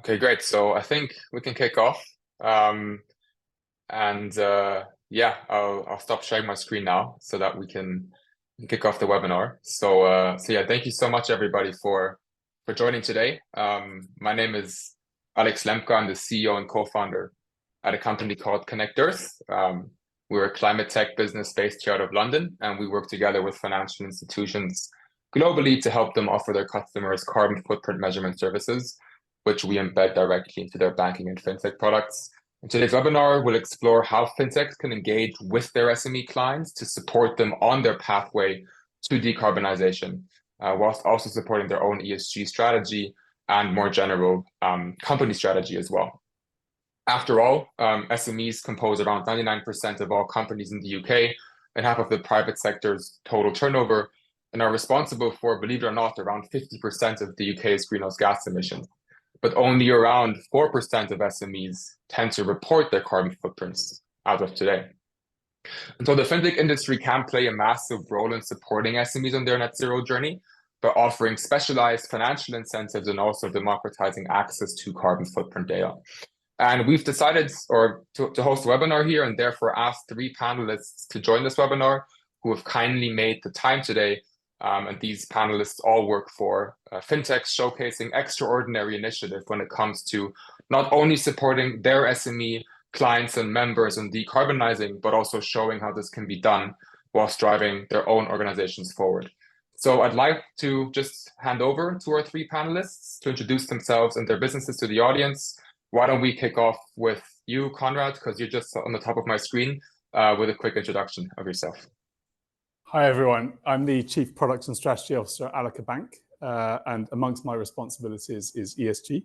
Okay, great. So I think we can kick off. Um, yeah, I'll stop sharing my screen now so that we can kick off the webinar. So yeah, thank you so much everybody for joining today. My name is Alex Lemke. I'm the CEO and co-founder at a company called Connect Earth. We're a climate tech business based here out of London, and we work together with financial institutions globally to help them offer their customers carbon footprint measurement services, which we embed directly into their banking and fintech products. In today's webinar, we'll explore how fintechs can engage with their SME clients to support them on their pathway to decarbonization, whilst also supporting their own ESG strategy and more general company strategy as well. After all, SMEs compose around 99% of all companies in the UK and half of the private sector's total turnover, and are responsible for, believe it or not, around 50% of the UK's greenhouse gas emissions. But only around 4% of SMEs tend to report their carbon footprints as of today. And so the fintech industry can play a massive role in supporting SMEs on their net zero journey by offering specialized financial incentives and also democratizing access to carbon footprint data. And we've decided to host a webinar here and therefore asked 3 panelists to join this webinar who have kindly made the time today. And these panelists all work for fintechs showcasing extraordinary initiative when it comes to not only supporting their SME clients and members in decarbonizing, but also showing how this can be done whilst driving their own organizations forward. So I'd like to just hand over to our 3 panelists to introduce themselves and their businesses to the audience. Why don't we kick off with you, Conrad, because you're just on the top of my screen, with a quick introduction of yourself. Hi, everyone. I'm the Chief Product and Strategy Officer at Allica Bank, and amongst my responsibilities is ESG,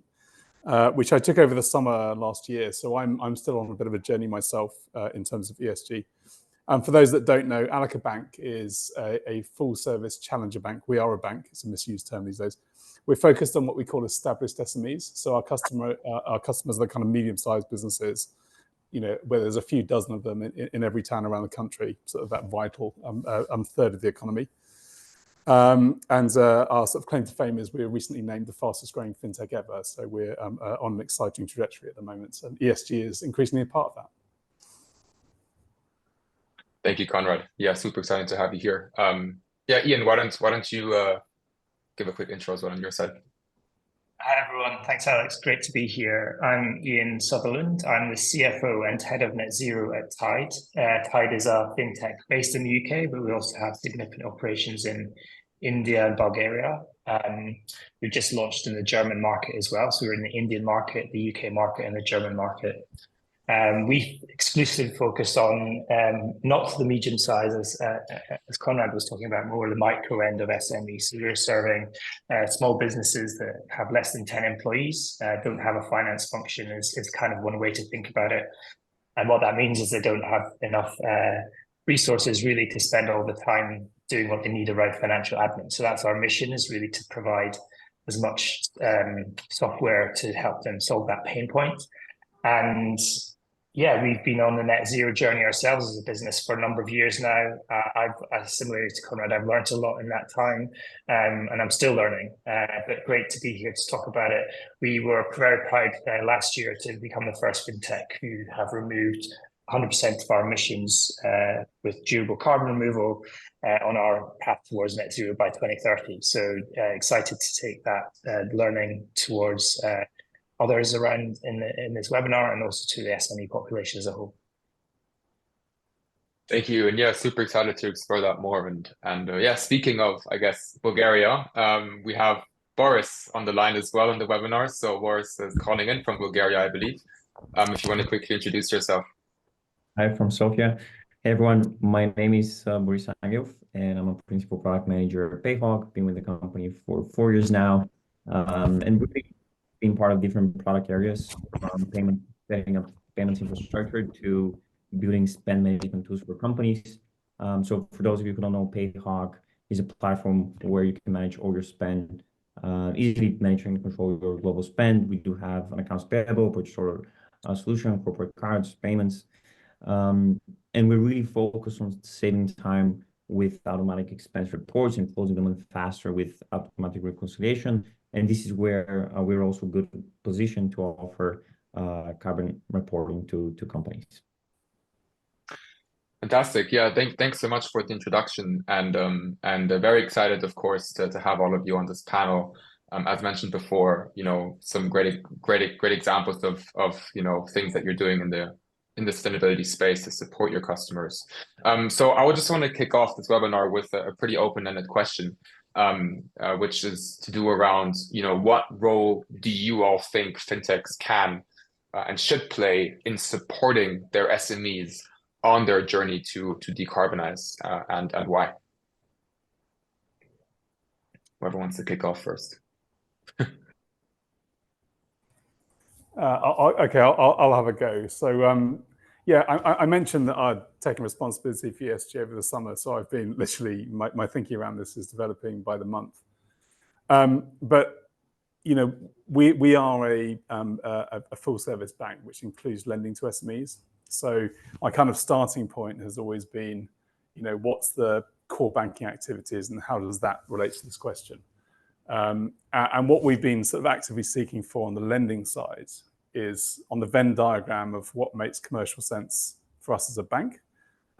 which I took over the summer last year. So I'm still on a bit of a journey myself in terms of ESG. For those that don't know, Allica Bank is a full-service challenger bank. We are a bank. It's a misused term these days. We're focused on what we call established SMEs. So our customers are the kind of medium-sized businesses, you know, where there's a few dozen of them in every town around the country, sort of that vital third of the economy. Our sort of claim to fame is we were recently named the fastest growing fintech ever. So we're on an exciting trajectory at the moment. And ESG is increasingly a part of that. Thank you, Conrad. Yeah, super excited to have you here. Yeah, Ian, why don't you give a quick intro as well on your side? Hi, everyone. Thanks, Alex. Great to be here. I'm Ian Sutherland. I'm the CFO and head of Net Zero at Tide. Tide is a fintech based in the UK, but we also have significant operations in India and Bulgaria. We've just launched in the German market as well. So we're in the Indian market, the UK market, and the German market. We exclusively focus on not the medium size, as Conrad was talking about, more the micro end of SME. So we're serving small businesses that have less than 10 employees, don't have a finance function is kind of one way to think about it. And what that means is they don't have enough resources really to spend all the time doing what they need around financial admin. So that's our mission, is really to provide as much software to help them solve that pain point. And yeah, we've been on the net zero journey ourselves as a business for a number of years now. Similarly to Conrad, I've learned a lot in that time, and I'm still learning, but great to be here to talk about it. We were very proud last year to become the first fintech who have removed 100% of our emissions with durable carbon removal on our path towards net zero by 2030. So excited to take that learning towards others around in this webinar and also to the SME population as a whole. Thank you, and yeah, super excited to explore that more. And yeah, speaking of, I guess, Bulgaria, we have Boris on the line as well in the webinar. So Boris is calling in from Bulgaria, I believe. If you want to quickly introduce yourself. Hi, from Sofia. Hey everyone, my name is Boris Angelov, and I'm a principal product manager at Payhawk. Been with the company for 4 years now, and we've been part of different product areas, from setting up payments infrastructure to building spend management tools for companies. So for those of you who don't know, Payhawk is a platform where you can manage all your spend, easily manage and control your global spend. We do have an accounts payable, purchase order solution, corporate cards, payments, and we're really focused on saving time with automatic expense reports and closing them in faster with automatic reconciliation And this is where we're also good positioned to offer carbon reporting to companies. Fantastic. Yeah, thanks so much for the introduction, and very excited, of course, to have all of you on this panel. As mentioned before, some great examples of things that you're doing in the sustainability space to support your customers. So I would just want to kick off this webinar with a pretty open-ended question, which is to do around what role do you all think fintechs can and should play in supporting their SMEs on their journey to decarbonize, and why? Whoever wants to kick off first. Okay, I'll have a go. So yeah, I mentioned that I'd taken responsibility for ESG over the summer, so I've been literally, my thinking around this is developing by the month. But we are a full service bank, which includes lending to SMEs. So my kind of starting point has always been, what's the core banking activities and how does that relate to this question? And what we've been sort of actively seeking for on the lending side is on the Venn diagram of what makes commercial sense for us as a bank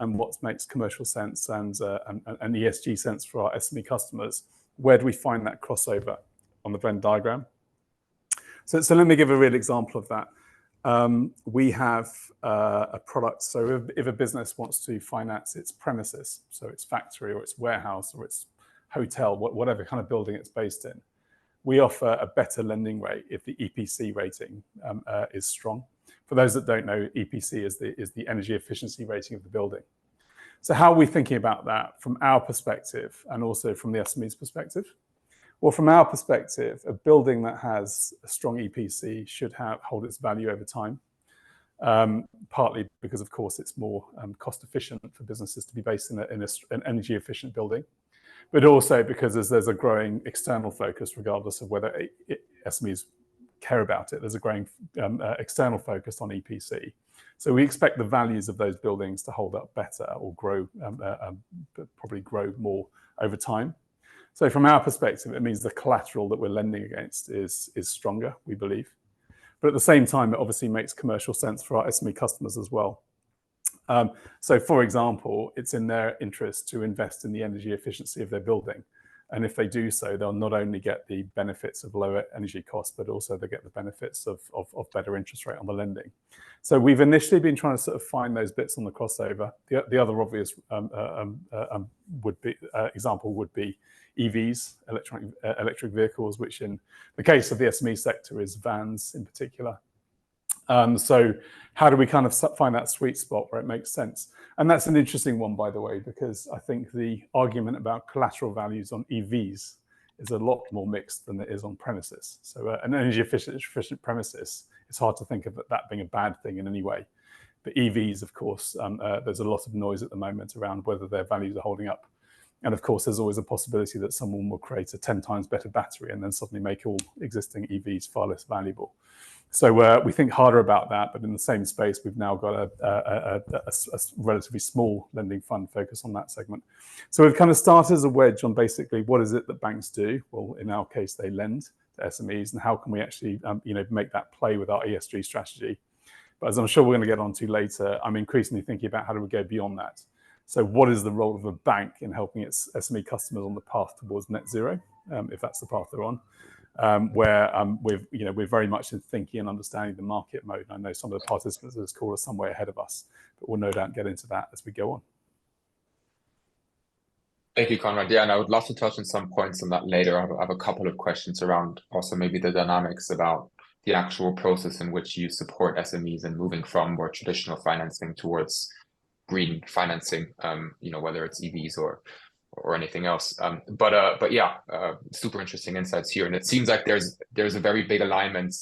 and what makes commercial sense and ESG sense for our SME customers. Where do we find that crossover on the Venn diagram? So let me give a real example of that. We have a product, so if a business wants to finance its premises, so its factory or its warehouse or its hotel, whatever kind of building it's based in, we offer a better lending rate if the EPC rating is strong. For those that don't know, EPC is the energy efficiency rating of the building. So how are we thinking about that from our perspective and also from the SME's perspective? Well, from our perspective, a building that has a strong EPC should hold its value over time, partly because, of course, it's more cost efficient for businesses to be based in an energy efficient building, but also because there's a growing external focus, regardless of whether SMEs care about it. There's a growing external focus on EPC. So we expect the values of those buildings to hold up better or grow, probably grow more over time. So from our perspective, it means the collateral that we're lending against is stronger, we believe. But at the same time, it obviously makes commercial sense for our SME customers as well. So for example, it's in their interest to invest in the energy efficiency of their building. And if they do so, they'll not only get the benefits of lower energy costs, but also they get the benefits of better interest rate on the lending. So we've initially been trying to sort of find those bits on the crossover. The other obvious example would be EVs, electric vehicles, which in the case of the SME sector is vans in particular. So how do we kind of find that sweet spot where it makes sense? And that's an interesting one, by the way, because I think the argument about collateral values on EVs is a lot more mixed than it is on premises. So an energy efficient premises, it's hard to think of that being a bad thing in any way. But EVs, of course, there's a lot of noise at the moment around whether their values are holding up. And of course, there's always a possibility that someone will create a 10 times better battery and then suddenly make all existing EVs far less valuable. So we think harder about that, but in the same space, we've now got a relatively small lending fund focused on that segment. So we've kind of started as a wedge on basically what is it that banks do? Well, in our case, they lend to SMEs, and how can we actually make that play with our ESG strategy? But as I'm sure we're going to get onto later, I'm increasingly thinking about how do we go beyond that. So what is the role of a bank in helping its SME customers on the path towards net zero, if that's the path they're on? Where we're very much in thinking and understanding the market mode. And I know some of the participants of this call are some way ahead of us, but we'll no doubt get into that as we go on. Thank you, Conrad. Yeah, and I would love to touch on some points on that later. I have a couple of questions around also maybe the dynamics about the actual process in which you support SMEs and moving from more traditional financing towards green financing, whether it's EVs or anything else. But yeah, super interesting insights here. And it seems like there's a very big alignment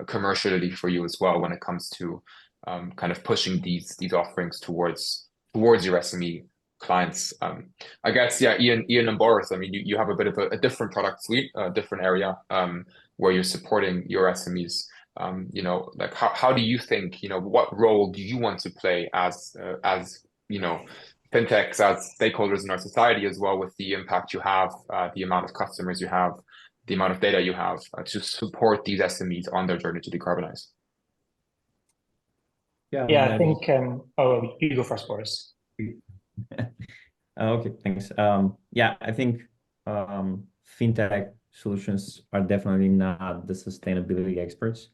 commercially for you as well when it comes to kind of pushing these offerings towards your SME clients. I guess, yeah, Ian and Boris, I mean, you have a bit of a different product suite, a different area where you're supporting your SMEs. Like how do you think, what role do you want to play as fintechs, as stakeholders in our society as well, with the impact you have, the amount of customers you have, the amount of data you have to support these SMEs on their journey to decarbonize? Yeah, I think, oh, you go first, Boris. Okay, thanks. Yeah, I think fintech solutions are definitely not the sustainability experts,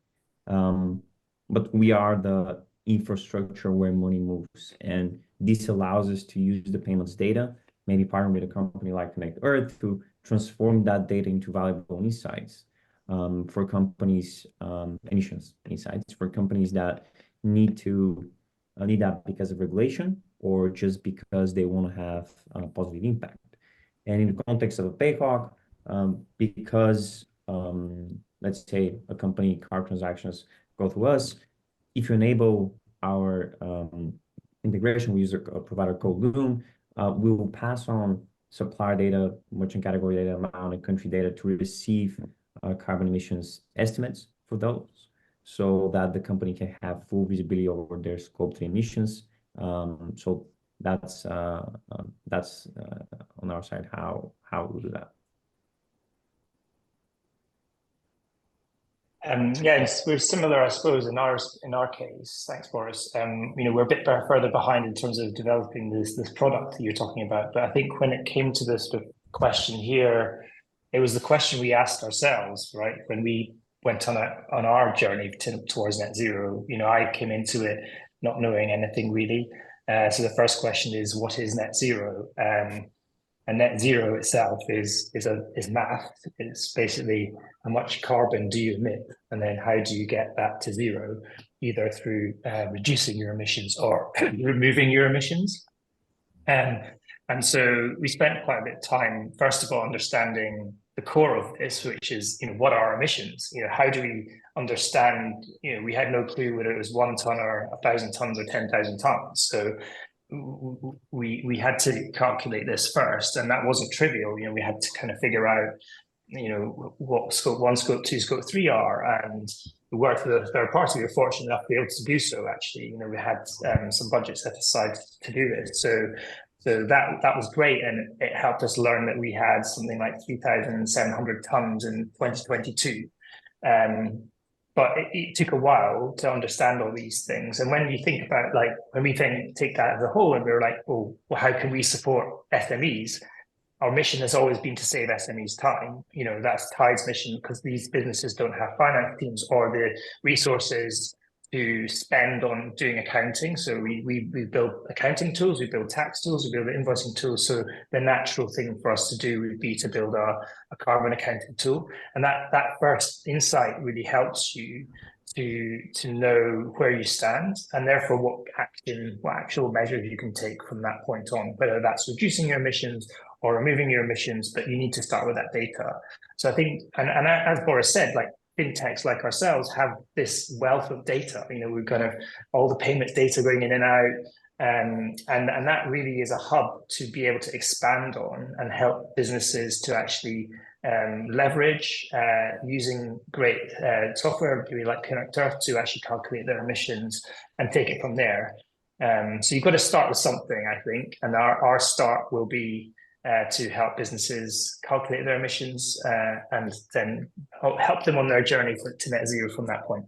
but we are the infrastructure where money moves, and this allows us to use the payments data, maybe partner with a company like Connect Earth to transform that data into valuable insights for companies, emissions insights for companies that need that because of regulation or just because they want to have a positive impact. And in the context of a Payhawk, because let's say a company car transactions go through us, if you enable our integration, we use a provider called Loom, we will pass on supplier data, merchant category data, amount, and country data to receive carbon emissions estimates for those, so that the company can have full visibility over their Scope 3 emissions. So that's on our side how we do that. Yeah, we're similar, I suppose, in our case. Thanks, Boris. We're a bit further behind in terms of developing this product that you're talking about. But I think when it came to this question here, it was the question we asked ourselves, right? When we went on our journey towards net zero, I came into it not knowing anything really. So the first question is, what is net zero? And net zero itself is math. It's basically how much carbon do you emit, and then how do you get that to zero, either through reducing your emissions or removing your emissions. And so we spent quite a bit of time, first of all, understanding the core of this, which is, what are emissions? How do we understand? We had no clue whether it was 1 ton or 1,000 tons or 10,000 tons. So we had to calculate this first, and that wasn't trivial. We had to kind of figure out, what Scope 1, Scope 2, Scope 3 are, and we worked with a third party. We were fortunate enough to be able to do so. Actually, we had some budget set aside to do this. So that was great, and it helped us learn that we had something like 3,700 tons in 2022. But it took a while to understand all these things. And when you think about, when we take that as a whole, and we're like, well, how can we support SMEs? Our mission has always been to save SMEs time. That's Tide's mission, because these businesses don't have finance teams or the resources to spend on doing accounting. So we build accounting tools, we build tax tools, we build invoicing tools. So the natural thing for us to do would be to build a carbon accounting tool. And that first insight really helps you to know where you stand, and therefore what actual measures you can take from that point on, whether that's reducing your emissions or removing your emissions, but you need to start with that data. So I think, and as Boris said, fintechs like ourselves have this wealth of data. We've kind of all the payment data going in and out, and that really is a hub to be able to expand on and help businesses to actually leverage using great software like Connect Earth to actually calculate their emissions and take it from there. So you've got to start with something, I think, and our start will be to help businesses calculate their emissions and then help them on their journey to net zero from that point.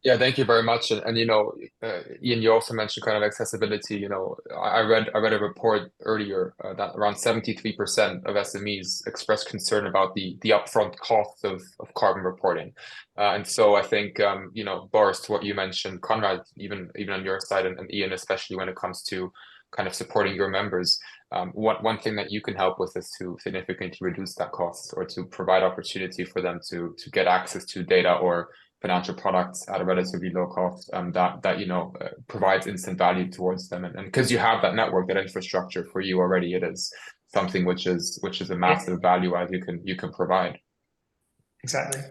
Yeah, thank you very much. And Ian, you also mentioned kind of accessibility. I read a report earlier that around 73% of SMEs express concern about the upfront cost of carbon reporting. And so I think Boris, to what you mentioned, Conrad, even on your side, and Ian, especially when it comes to kind of supporting your members, one thing that you can help with is to significantly reduce that cost, or to provide opportunity for them to get access to data or financial products at a relatively low cost, that provides instant value towards them. And because you have that network, that infrastructure for you already, it is something which is a massive value add you can provide. Exactly.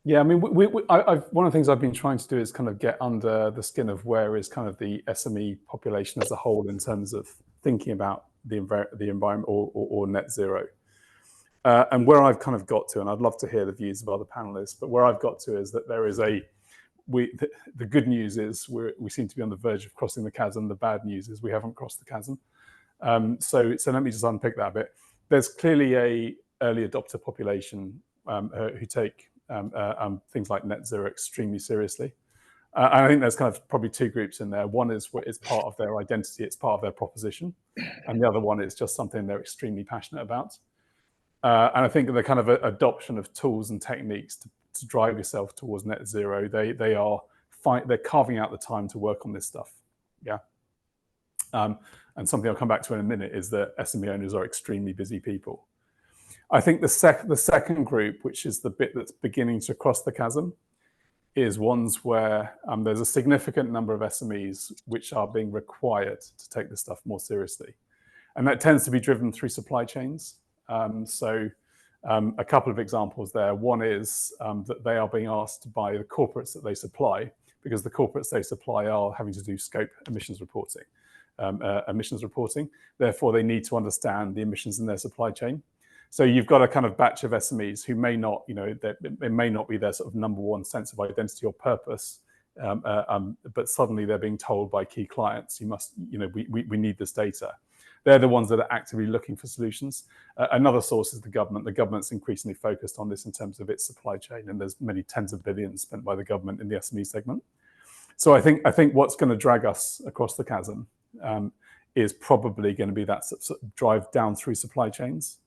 Yeah, I mean, one of the things I've been trying to do is kind of get under the skin of where is kind of the SME population as a whole in terms of thinking about the environment or net zero. And where I've kind of got to, and I'd love to hear the views of other panelists, but where I've got to is that there is the good news is we seem to be on the verge of crossing the chasm. The bad news is we haven't crossed the chasm. So let me just unpick that a bit. There's clearly early adopter population who take things like net zero extremely seriously. And I think there's kind of probably two groups in there. One is it's part of their identity, it's part of their proposition. And the other one is just something they're extremely passionate about. And I think the kind of adoption of tools and techniques to drive yourself towards net zero, they're carving out the time to work on this stuff. Yeah. And something I'll come back to in a minute is that SME owners are extremely busy people. I think the second group, which is the bit that's beginning to cross the chasm, is ones where there's a significant number of SMEs which are being required to take this stuff more seriously. And that tends to be driven through supply chains. A couple of examples there. One is that they are being asked by the corporates that they supply, because the corporates they supply are having to do scope emissions reporting. Therefore, they need to understand the emissions in their supply chain. So you've got a kind of batch of SMEs who may not, it may not be their sort of number one sense of identity or purpose, but suddenly they're being told by key clients, we need this data. They're the ones that are actively looking for solutions. Another source is the government. The government's increasingly focused on this in terms of its supply chain, and there's many tens of billions spent by the government in the SME segment. So I think what's going to drag us across the chasm is probably going to be that sort of drive down through supply chains,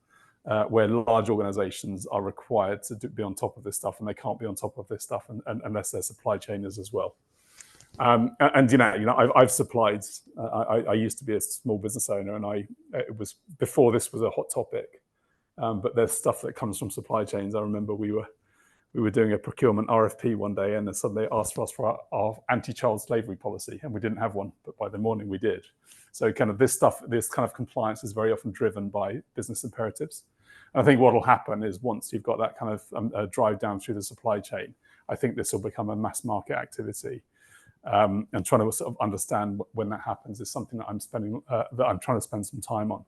where large organizations are required to be on top of this stuff, and they can't be on top of this stuff unless their supply chain is as well. I've supplied. I used to be a small business owner, and it was before this was a hot topic. But there's stuff that comes from supply chains. I remember we were doing a procurement RFP one day, and then suddenly they asked for us for our anti-child slavery policy, and we didn't have one, but by the morning we did. So kind of this kind of compliance is very often driven by business imperatives. And I think what will happen is once you've got that kind of drive down through the supply chain, I think this will become a mass market activity. And trying to sort of understand when that happens is something that I'm trying to spend some time on.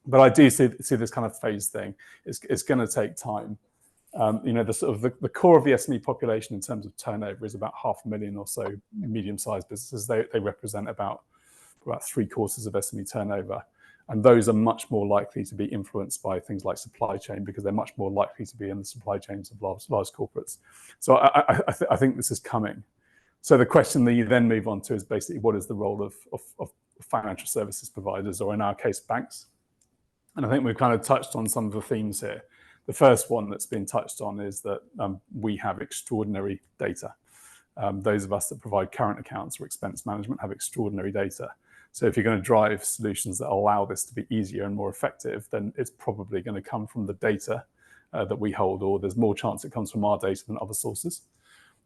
But I do see this kind of phase thing. It's going to take time. The core of the SME population in terms of turnover is about 500,000 or so medium-sized businesses. They represent about 3/4 of SME turnover, and those are much more likely to be influenced by things like supply chain, because they're much more likely to be in the supply chains of large corporates. So I think this is coming. So the question that you then move on to is basically what is the role of financial services providers, or in our case, banks? And I think we've kind of touched on some of the themes here. The first one that's been touched on is that we have extraordinary data. Those of us that provide current accounts or expense management have extraordinary data. So if you're going to drive solutions that allow this to be easier and more effective, then it's probably going to come from the data that we hold, or there's more chance it comes from our data than other sources.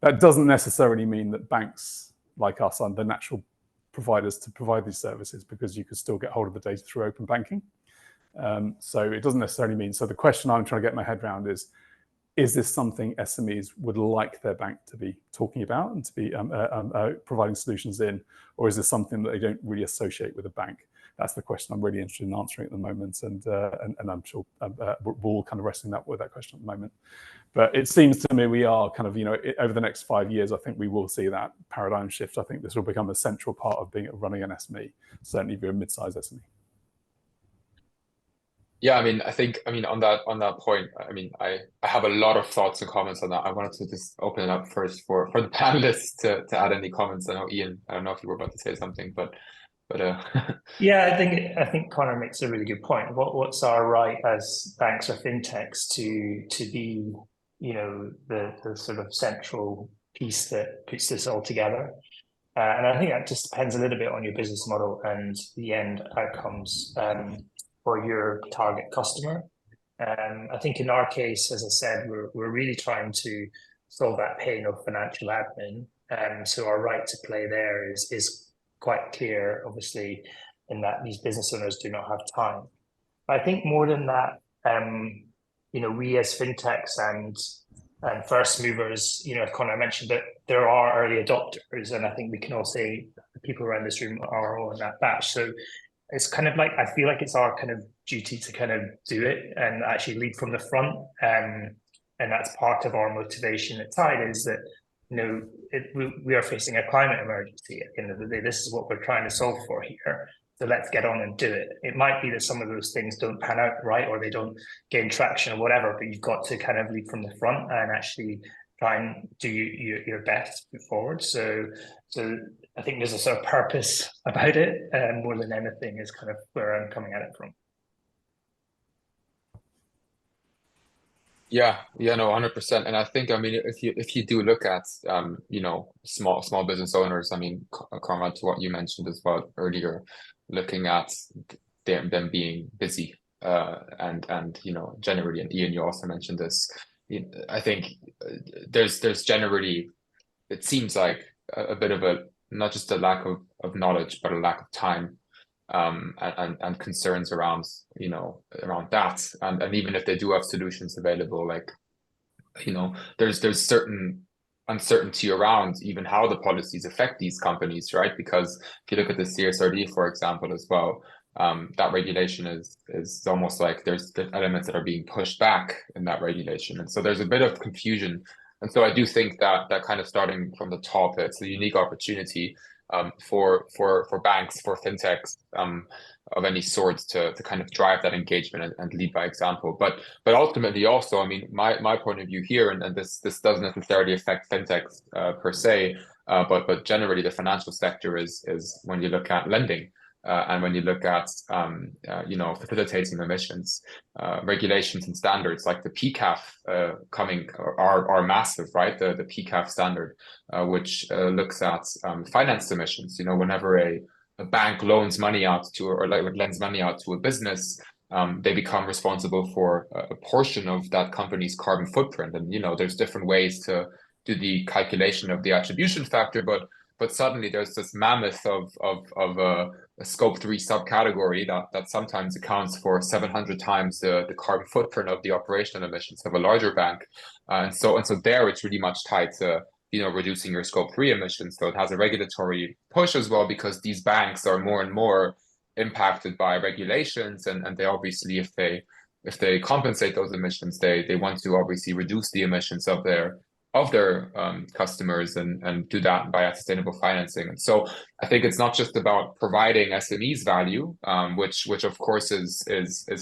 That doesn't necessarily mean that banks like us are the natural providers to provide these services, because you could still get hold of the data through open banking. So it doesn't necessarily mean. So the question I'm trying to get my head around is this something SMEs would like their bank to be talking about and to be providing solutions in, or is this something that they don't really associate with a bank? That's the question I'm really interested in answering at the moment, and I'm sure we're all kind of wrestling with that question at the moment. But it seems to me we are kind of, over the next 5 years, I think we will see that paradigm shift. I think this will become a central part of running an SME, certainly if you're a mid-sized SME. Yeah, on that point, I have a lot of thoughts and comments on that. I wanted to just open it up first for the panelists to add any comments. I know Ian, I don't know if you were about to say something, but yeah, I think Conor makes a really good point. What's our right as banks or fintechs to be, the sort of central piece that puts this all together? And I think that just depends a little bit on your business model and the end outcomes for your target customer. I think in our case, as I said, we're really trying to solve that pain of financial admin. So our right to play there is quite clear, obviously, in that these business owners do not have time. I think more than that, we as fintechs and first movers, Conor mentioned that there are early adopters, and I think we can all say the people around this room are all in that batch. So it's kind of like, I feel like it's our kind of duty to kind of do it and actually lead from the front. And that's part of our motivation at Tide, is that, we are facing a climate emergency at the end of the day. This is what we're trying to solve for here. So let's get on and do it. It might be that some of those things don't pan out right, or they don't gain traction or whatever, but you've got to kind of lead from the front and actually try and do your best to move forward. So I think there's a sort of purpose about it, more than anything, is kind of where I'm coming at it from. Yeah, no, 100%. And I think, I mean, if you do look at, small business owners, I mean, Conrad, to what you mentioned as well earlier, looking at them being busy, and generally, and Ian, you also mentioned this. I think there's generally, it seems like a bit of a, not just a lack of knowledge, but a lack of time, and concerns around that, and even if they do have solutions available, like there's certain uncertainty around even how the policies affect these companies, right? Because if you look at the CSRD, for example, as well, that regulation is almost like there's the elements that are being pushed back in that regulation, and so there's a bit of confusion. And so I do think that kind of starting from the top, it's a unique opportunity, for banks, for fintechs, of any sort, to kind of drive that engagement and lead by example. But ultimately also, I mean, my point of view here, and this doesn't necessarily affect fintechs per se, but generally the financial sector is when you look at lending, and when you look at facilitating emissions, regulations and standards like the PCAF coming are massive, right? The PCAF standard, which looks at finance emissions. Whenever a bank loans money out to, or lends money out to a business, they become responsible for a portion of that company's carbon footprint. And there's different ways to do the calculation of the attribution factor, but suddenly there's this mammoth of a scope 3 subcategory that sometimes accounts for 700 times the carbon footprint of the operational emissions of a larger bank. And so there it's really much tied to reducing your scope 3 emissions. So it has a regulatory push as well, because these banks are more and more impacted by regulations, and they obviously, if they compensate those emissions, they want to obviously reduce the emissions of their customers, and do that via sustainable financing. And so I think it's not just about providing SMEs value, which of course is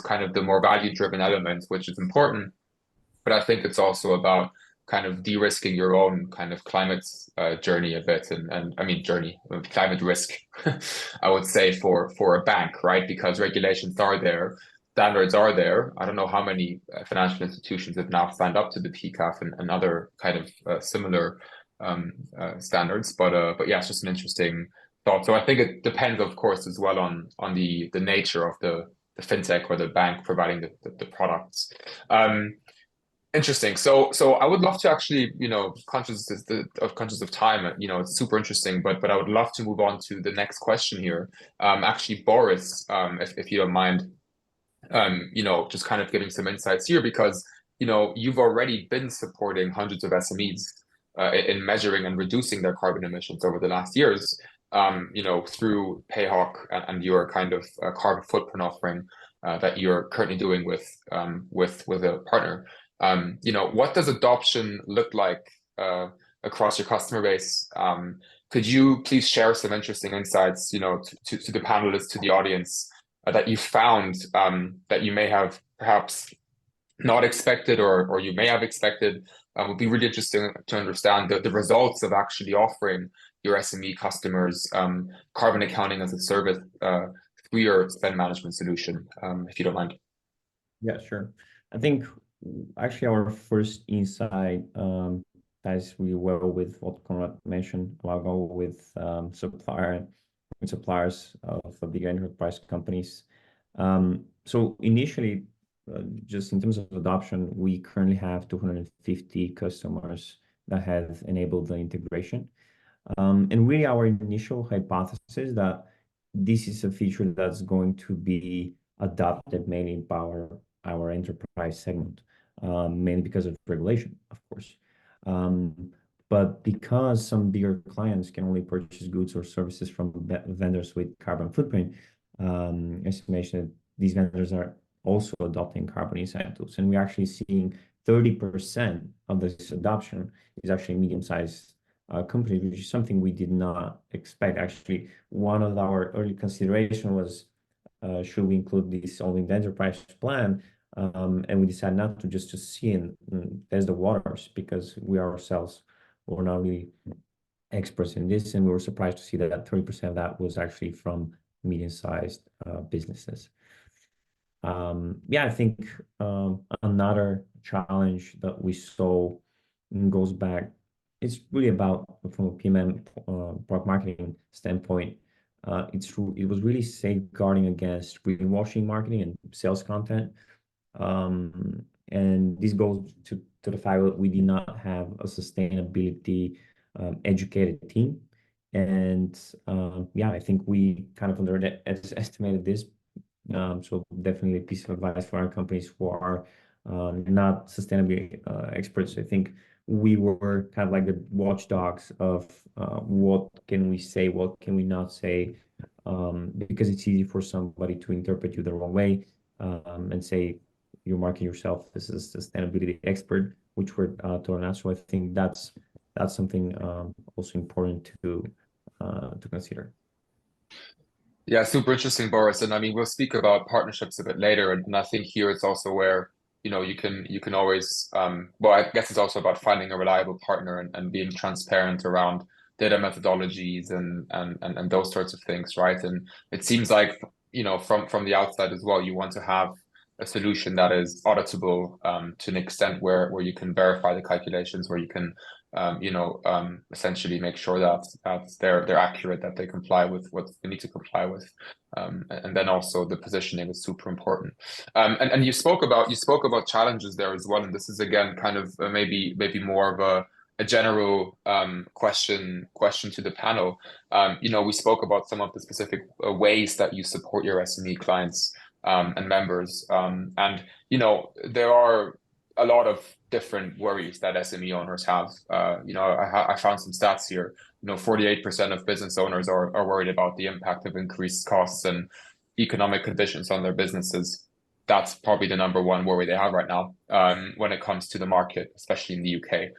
kind of the more value-driven element, which is important, but I think it's also about kind of de-risking your own kind of climate journey a bit, and I mean climate risk, I would say, for a bank, right? Because regulations are there, standards are there. I don't know how many financial institutions have now signed up to the PCAF and other kind of similar standards, but yeah, it's just an interesting thought. So I think it depends, of course, as well on the nature of the fintech or the bank providing the products. Interesting. So I would love to actually, conscious of time, it's super interesting, but I would love to move on to the next question here. Actually, Boris, if you don't mind, just kind of giving some insights here, because, you've already been supporting hundreds of SMEs in measuring and reducing their carbon emissions over the last years, through Payhawk and your kind of carbon footprint offering that you're currently doing with a partner. What does adoption look like across your customer base? Could you please share some interesting insights, to the panelists, to the audience, that you found, that you may have perhaps not expected, or you may have expected? Would be really interesting to understand the results of actually offering your SME customers carbon accounting as a service through your spend management solution, if you don't mind. Yeah, sure. I think actually our first insight ties really well with what Conrad mentioned a while ago with suppliers of big enterprise companies. So initially, just in terms of adoption, we currently have 250 customers that have enabled the integration. And really our initial hypothesis that this is a feature that's going to be adopted mainly by our enterprise segment, mainly because of regulation, of course. But because some bigger clients can only purchase goods or services from vendors with carbon footprint estimation, these vendors are also adopting carbon insight tools. And we're actually seeing 30% of this adoption is actually medium-sized companies, which is something we did not expect. Actually, one of our early consideration was, should we include this only in the enterprise plan? And we decided not to, just to see and test the waters, because we ourselves were not really experts in this, and we were surprised to see that 30% of that was actually from medium-sized businesses. Yeah, I think another challenge that we saw goes back, it's really about, from a PMM product marketing standpoint, it was really safeguarding against greenwashing marketing and sales content. And this goes to the fact that we did not have a sustainability educated team. And yeah, I think we kind of underestimated this. So definitely a piece of advice for our companies who are not sustainability experts. I think we were kind of like the watchdogs of what can we say, what can we not say, because it's easy for somebody to interpret you the wrong way and say you're marking yourself as a sustainability expert, which we're totally not. So I think that's something also important to consider. Yeah, super interesting, Boris. And I mean, we'll speak about partnerships a bit later. And I think here it's also where, you know, you can always, well, I guess it's also about finding a reliable partner and being transparent around data methodologies and those sorts of things, right? And it seems like, you know, from the outside as well, you want to have a solution that is auditable to an extent where you can verify the calculations, where you can essentially make sure that they're accurate, that they comply with what they need to comply with, and then also the positioning is super important. And you spoke about challenges there as well, and this is again kind of maybe more of a general question to the panel. You know, we spoke about some of the specific ways that you support your SME clients and members, and you know, there are a lot of different worries that SME owners have. You know, I found some stats here. You know, 48% of business owners are worried about the impact of increased costs and economic conditions on their businesses. That's probably the number one worry they have right now when it comes to the market, especially in the UK,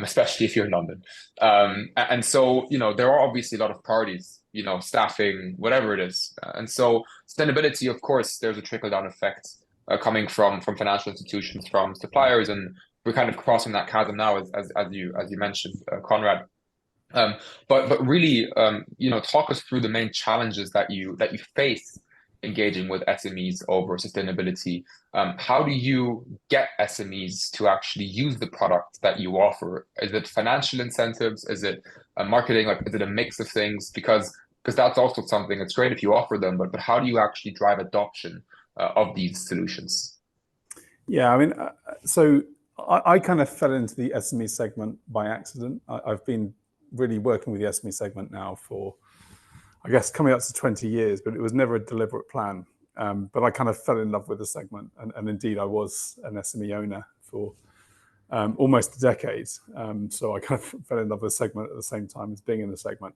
especially if you're in London. And so, you know, there are obviously a lot of priorities, you know, staffing, whatever it is. And so sustainability, of course, there's a trickle-down effect coming from financial institutions, from suppliers, and we're kind of crossing that chasm now, as you mentioned, Conrad. But really, you know, talk us through the main challenges that you face engaging with SMEs over sustainability. How do you get SMEs to actually use the product that you offer? Is it financial incentives? Is it marketing? Like, is it a mix of things? Because that's also something. It's great if you offer them, but how do you actually drive adoption of these solutions? Yeah, I mean, so I kind of fell into the SME segment by accident. I've been really working with the SME segment now for, I guess, coming up to 20 years, but it was never a deliberate plan. But I kind of fell in love with the segment. And indeed, I was an SME owner for almost a decade. So I kind of fell in love with the segment at the same time as being in the segment.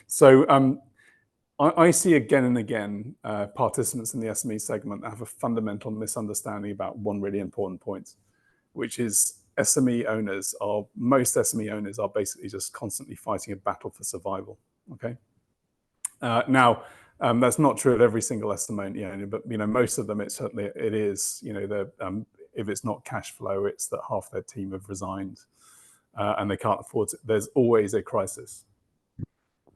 So I see again and again participants in the SME segment have a fundamental misunderstanding about one really important point, which is most SME owners are basically just constantly fighting a battle for survival. Okay. Now, that's not true of every single SME owner, but you know, most of them it is. You know, if it's not cash flow, it's that half their team have resigned and they can't afford it. There's always a crisis.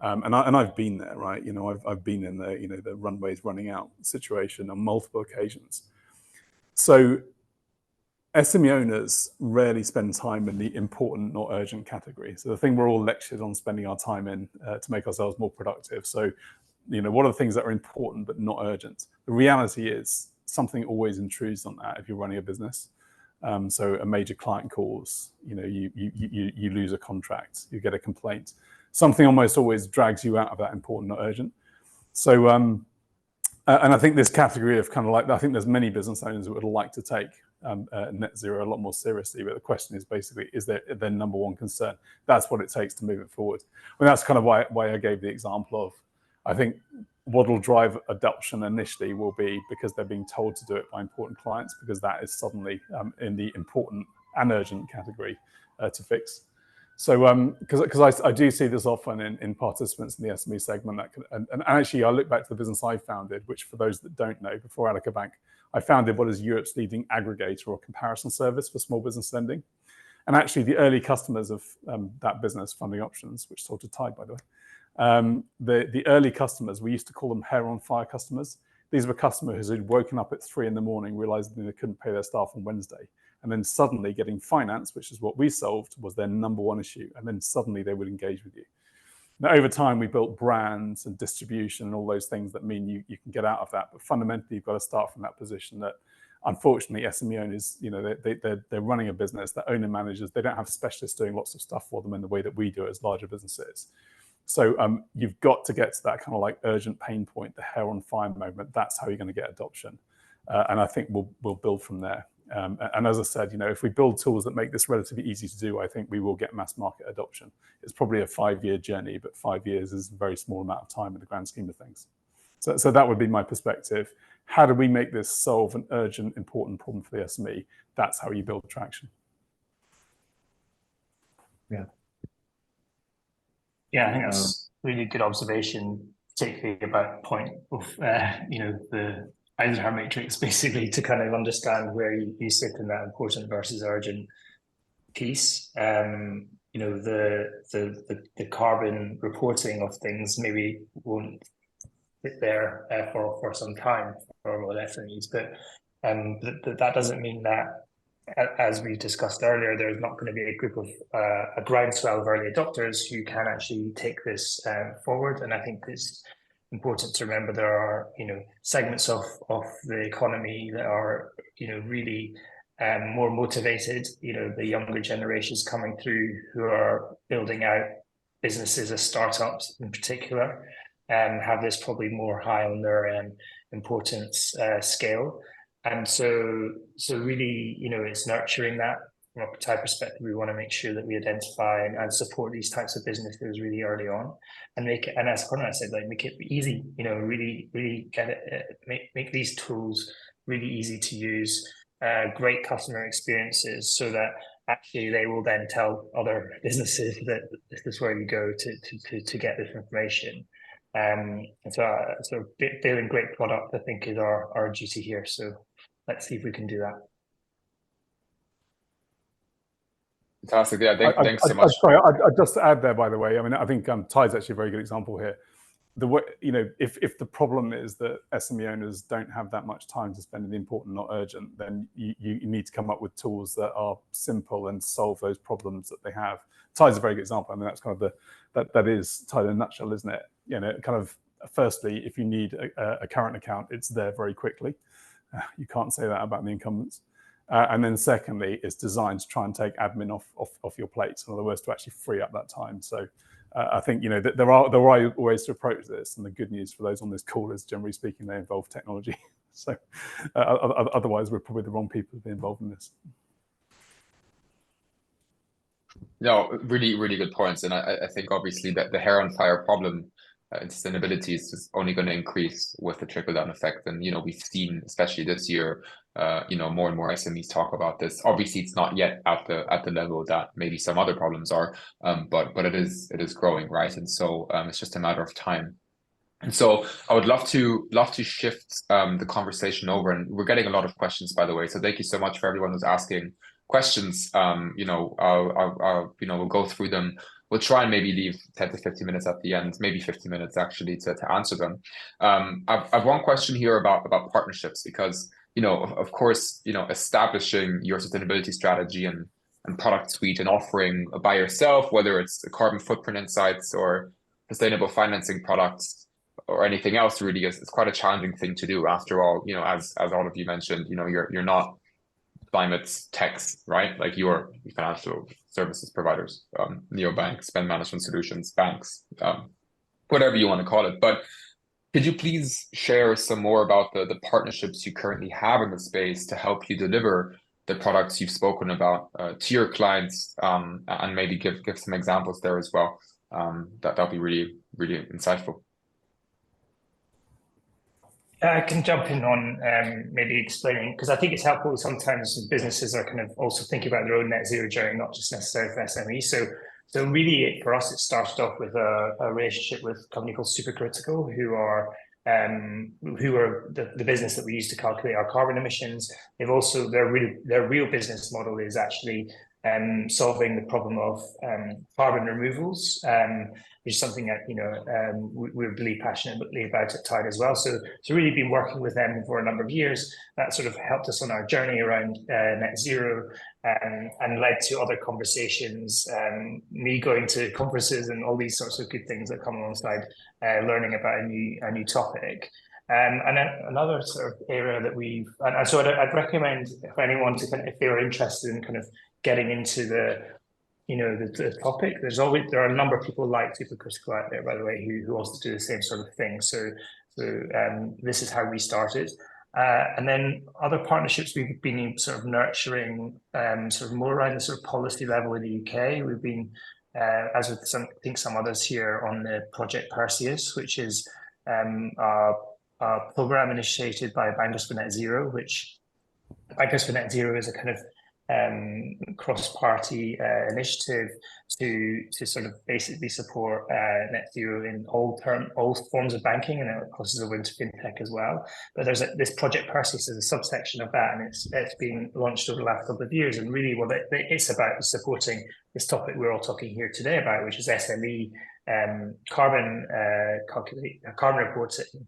And I've been there, right? You know, I've been in the, you know, the runways running out situation on multiple occasions. So SME owners rarely spend time in the important, not urgent category. So the thing we're all lectured on spending our time in to make ourselves more productive. So, you know, what are the things that are important but not urgent? The reality is something always intrudes on that if you're running a business. So a major client calls, you know, you lose a contract, you get a complaint. Something almost always drags you out of that important, not urgent. So, and I think this category of kind of like, I think there's many business owners that would like to take net zero a lot more seriously, but the question is basically, is their number one concern? That's what it takes to move it forward. And that's kind of why I gave the example of, I think what will drive adoption initially will be because they're being told to do it by important clients, because that is suddenly in the important and urgent category to fix. So because I do see this often in participants in the SME segment, and actually I look back to the business I founded, which for those that don't know, before Allica Bank, I founded what is Europe's leading aggregator or comparison service for small business lending. And actually the early customers of that business, Funding Options, which sold to Tide, by the way, the early customers, we used to call them hair on fire customers. These were customers who had woken up at 3 a.m, realizing they couldn't pay their staff on Wednesday. And then suddenly getting finance, which is what we solved, was their number one issue. And then suddenly they would engage with you. Now, over time, we built brands and distribution and all those things that mean you can get out of that. But fundamentally, you've got to start from that position that, unfortunately, SME owners, they're running a business, they're owner managers, they don't have specialists doing lots of stuff for them in the way that we do as larger businesses. So you've got to get to that kind of like urgent pain point, the hair on fire moment. That's how you're going to get adoption. And I think we'll build from there. And as I said, if we build tools that make this relatively easy to do, I think we will get mass market adoption. It's probably a 5-year journey, but 5 years is a very small amount of time in the grand scheme of things. So that would be my perspective. How do we make this solve an urgent, important problem for the SME? That's how you build traction. Yeah. Yeah, I think that's really good observation, particularly about the point of, the Eisenhower matrix, basically, to kind of understand where you sit in that important versus urgent piece. The carbon reporting of things maybe won't sit there for some time for all SMEs, but that doesn't mean that, as we discussed earlier, there's not going to be a group of a groundswell of early adopters who can actually take this forward. And I think it's important to remember there are segments of the economy that are really more motivated. The younger generations coming through who are building out businesses as startups in particular, have this probably more high on their importance scale. And so really, it's nurturing that. From a Tide perspective, we want to make sure that we identify and support these types of businesses really early on, and make it, and as Conrad said, like, make it easy. Really get it, make these tools really easy to use, great customer experiences, so that actually they will then tell other businesses that this is where you go to get this information. And so building great product, I think, is our duty here. So let's see if we can do that. Fantastic. Yeah, thanks so much. Sorry, I'd just add there, by the way. I mean, I think Tide's actually a very good example here. The way, if the problem is that SME owners don't have that much time to spend in the important, not urgent, then you need to come up with tools that are simple and solve those problems that they have. Tide's a very good example. I mean, that's kind of that is Tide in a nutshell, isn't it? Kind of, firstly, if you need a current account, it's there very quickly. You can't say that about the incumbents. And then secondly, it's designed to try and take admin off your plate. In other words, to actually free up that time. So I think there are ways to approach this, and the good news for those on this call is, generally speaking, they involve technology. So otherwise, we're probably the wrong people to be involved in this. No, really, really good points. And I think obviously that the hair on fire problem in sustainability is just only going to increase with the trickle-down effect. And we've seen, especially this year, more and more SMEs talk about this. Obviously, it's not yet at the level that maybe some other problems are, but it is growing, right? And so it's just a matter of time. And so I would love to shift the conversation over, and we're getting a lot of questions, by the way. So thank you so much for everyone who's asking questions. We'll go through them. We'll try and maybe leave 10 to 15 minutes at the end, maybe 50 minutes actually to answer them. I've one question here about partnerships, because of course, establishing your sustainability strategy and product suite and offering by yourself, whether it's the carbon footprint insights or sustainable financing products or anything else, really is quite a challenging thing to do. After all, as all of you mentioned, you're not climate techs, right? Like you're financial services providers, neobanks, spend management solutions, banks, whatever you want to call it. But could you please share some more about the partnerships you currently have in the space to help you deliver the products you've spoken about to your clients, and maybe give some examples there as well? That'll be really, really insightful. I can jump in on maybe explaining, because I think it's helpful sometimes businesses are kind of also thinking about their own net zero journey, not just necessarily for SMEs. So So really, for us, it started off with a relationship with a company called Supercritical, who are the business that we use to calculate our carbon emissions. They've also their real business model is actually solving the problem of carbon removals, which is something that we're really passionately about at Tide as well. So really been working with them for a number of years. That sort of helped us on our journey around net zero, and led to other conversations, me going to conferences and all these sorts of good things that come alongside learning about a new topic. And then another sort of area that and so I'd recommend for anyone to if they were interested in kind of getting into the topic. There are a number of people like Supercritical out there, by the way, who also do the same sort of thing. So this is how we started. And then other partnerships we've been sort of nurturing, sort of more around the sort of policy level in the UK. We've been, as with I think some others here, on the Project Perseus, which is a program initiated by Bankers for Net Zero, which Bankers for Net Zero is a kind of cross-party initiative to sort of basically support net zero in all forms of banking, and it crosses over into fintech as well. But there's this Project Perseus is a subsection of that, and it's been launched over the last couple of years. And really, what it's about is supporting this topic we're all talking here today about, which is SME carbon reporting.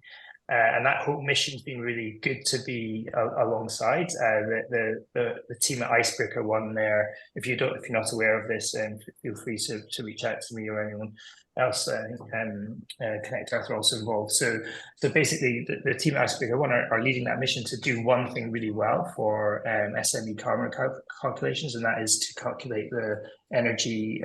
And that whole mission's been really good to be alongside. The team at Icebreaker One there. If you're not aware of this, feel free to reach out to me or anyone else. Connect Earth are also involved. So basically, the team at Icebreaker One are leading that mission to do one thing really well for SME carbon calculations, and that is to calculate the energy,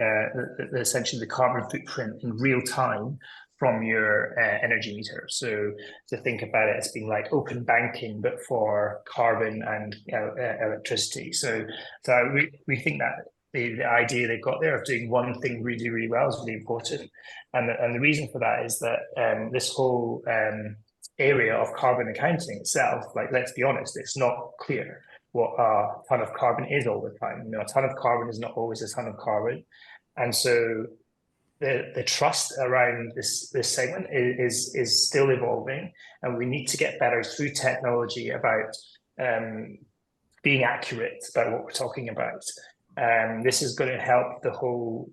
essentially the carbon footprint in real time from your energy meter. So to think about it as being like open banking, but for carbon and electricity. So we think that the idea they've got there of doing one thing really, really well is really important. And the reason for that is that this whole area of carbon accounting itself, like, let's be honest, it's not clear what a ton of carbon is all the time. A ton of carbon is not always a ton of carbon. And so the trust around this segment is still evolving, and we need to get better through technology about being accurate about what we're talking about. This is going to help the whole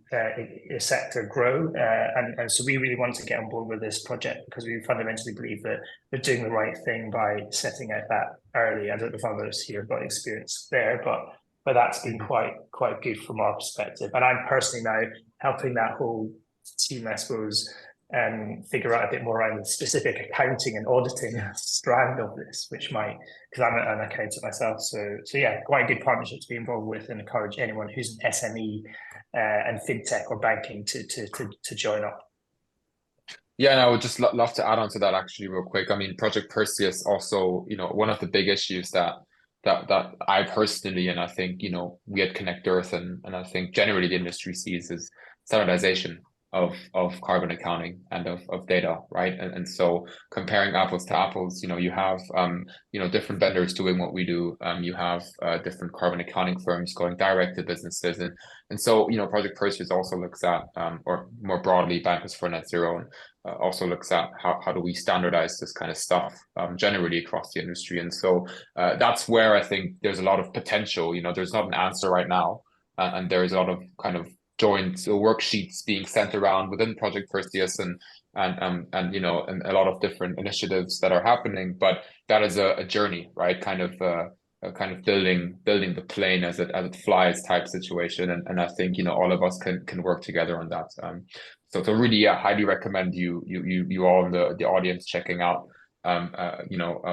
sector grow, and so we really want to get on board with this project because we fundamentally believe that they're doing the right thing by setting out that early. I don't know if others here got experience there, but that's been quite good from our perspective. And I'm personally now helping that whole team, I suppose, figure out a bit more around the specific accounting and auditing strand of this, which might, because I'm an accountant myself. So yeah, quite a good partnership to be involved with, and encourage anyone who's an SME and fintech or banking to join up. Yeah, and I would just love to add on to that actually real quick. I mean, Project Perseus also, one of the big issues that I personally, and I think, we at Connect Earth and I think generally the industry sees is standardization of carbon accounting and of data, right? And so comparing apples to apples, you have different vendors doing what we do. You have different carbon accounting firms going direct to businesses, and so Project Perseus also looks at, or more broadly, Bankers for Net Zero, also looks at how do we standardize this kind of stuff generally across the industry. And so that's where I think there's a lot of potential. There's not an answer right now, and there is a lot of kind of joint worksheets being sent around within Project Perseus and a lot of different initiatives that are happening. But that is a journey, right? Kind of building the plane as it flies type situation. And I think all of us can work together on that. So really, highly recommend you all in the audience checking out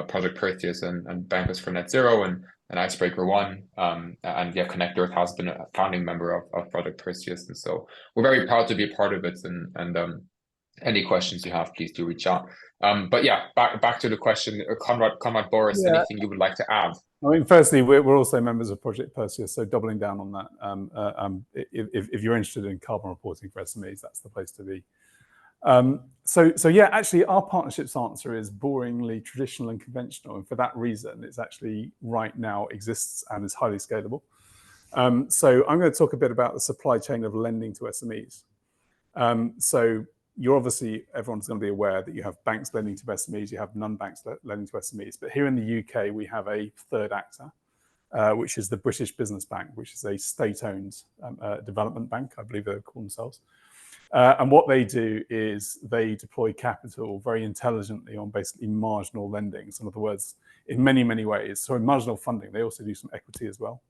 Project Perseus and Bankers for Net Zero and Icebreaker One, and yeah, Connect Earth has been a founding member of Project Perseus, and so we're very proud to be a part of it. And any questions you have, please do reach out. But yeah, back to the question, Conrad, Boris, yeah. Anything you would like to add? I mean, firstly, we're also members of Project Perseus, so doubling down on that. If you're interested in carbon reporting for SMEs, that's the place to be. So yeah, actually, our partnerships answer is boringly traditional and conventional, and for that reason, it's actually right now exists and is highly scalable. So I'm going to talk a bit about the supply chain of lending to SMEs. So you're obviously, everyone's going to be aware that you have banks lending to SMEs, you have non-banks lending to SMEs. But here in the UK, we have a third actor, which is the British Business Bank, which is a state-owned development bank, I believe they call themselves. And what they do is they deploy capital very intelligently on basically marginal lending. So in other words, in many, many ways. So in marginal funding, they also do some equity as well,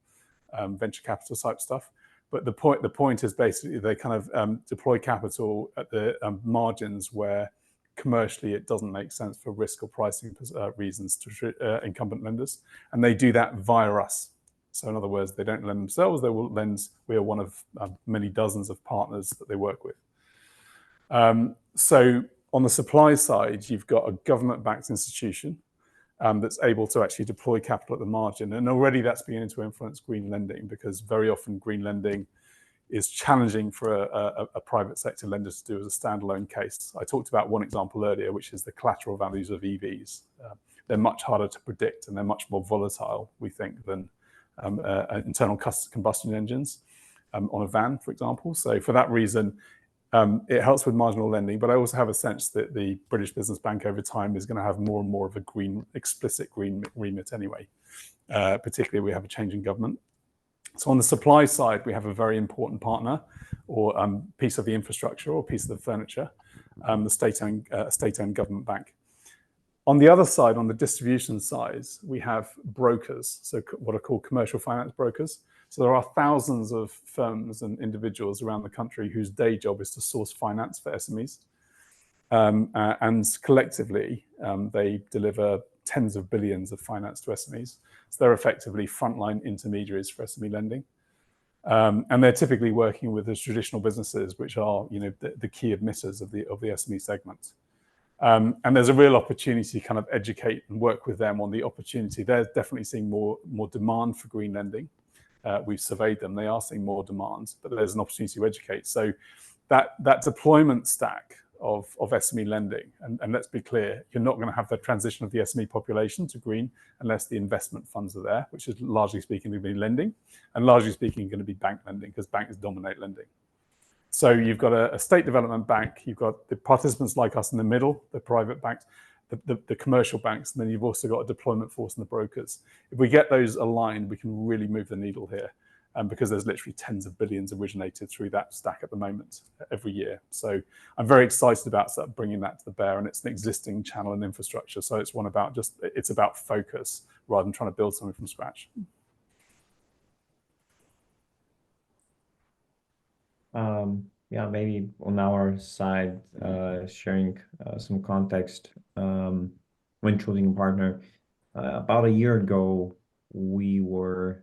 venture capital type stuff. But the point is basically they kind of deploy capital at the margins where commercially it doesn't make sense for risk or pricing reasons to incumbent lenders. And they do that via us. So in other words, they don't lend themselves, they will lend, we are one of many dozens of partners that they work with. So on the supply side, you've got a government-backed institution that's able to actually deploy capital at the margin. And already that's beginning to influence green lending, because very often green lending is challenging for a private sector lender to do as a standalone case. I talked about one example earlier, which is the collateral values of EVs. They're much harder to predict and they're much more volatile, we think, than internal combustion engines on a van, for example. So for that reason, it helps with marginal lending, but I also have a sense that the British Business Bank over time is going to have more and more of a green, explicit green remit anyway, particularly we have a change in government. So on the supply side, we have a very important partner or piece of the infrastructure or piece of the furniture, the state-owned government bank. On the other side, on the distribution side, we have brokers, so what are called commercial finance brokers. So there are thousands of firms and individuals around the country whose day job is to source finance for SMEs. And collectively, they deliver tens of billions of finance to SMEs. So they're effectively frontline intermediaries for SME lending. And they're typically working with the traditional businesses, which are, you know, the key emitters of the SME segment. And there's a real opportunity to kind of educate and work with them on the opportunity. They're definitely seeing more demand for green lending. We've surveyed them, they are seeing more demand, but there's an opportunity to educate. So that deployment stack of SME lending, and let's be clear, you're not going to have the transition of the SME population to green unless the investment funds are there, which is largely speaking going to be lending, and largely speaking going to be bank lending, because banks dominate lending. So you've got a state development bank, you've got the participants like us in the middle, the private banks, the commercial banks, and then you've also got a deployment force and the brokers. If we get those aligned, we can really move the needle here, because there's literally tens of billions originated through that stack at the moment every year. So I'm very excited about bringing that to the bear, and it's an existing channel and infrastructure. So it's it's about focus rather than trying to build something from scratch. Yeah, maybe on our side, sharing some context when choosing a partner. About a year ago, we were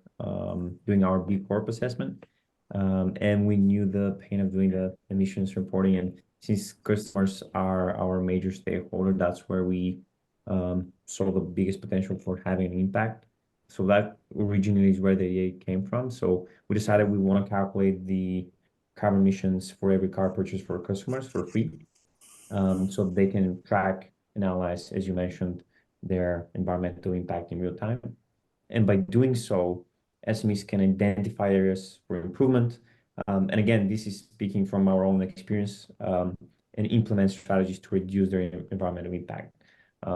doing our B Corp assessment, and we knew the pain of doing the emissions reporting. And since customers are our major stakeholder, that's where we saw the biggest potential for having an impact. So that originally is where the idea came from. So we decided we want to calculate the carbon emissions for every car purchase for customers for free, so they can track, analyze, as you mentioned, their environmental impact in real time. And by doing so, SMEs can identify areas for improvement. And again, this is speaking from our own experience, and implement strategies to reduce their environmental impact.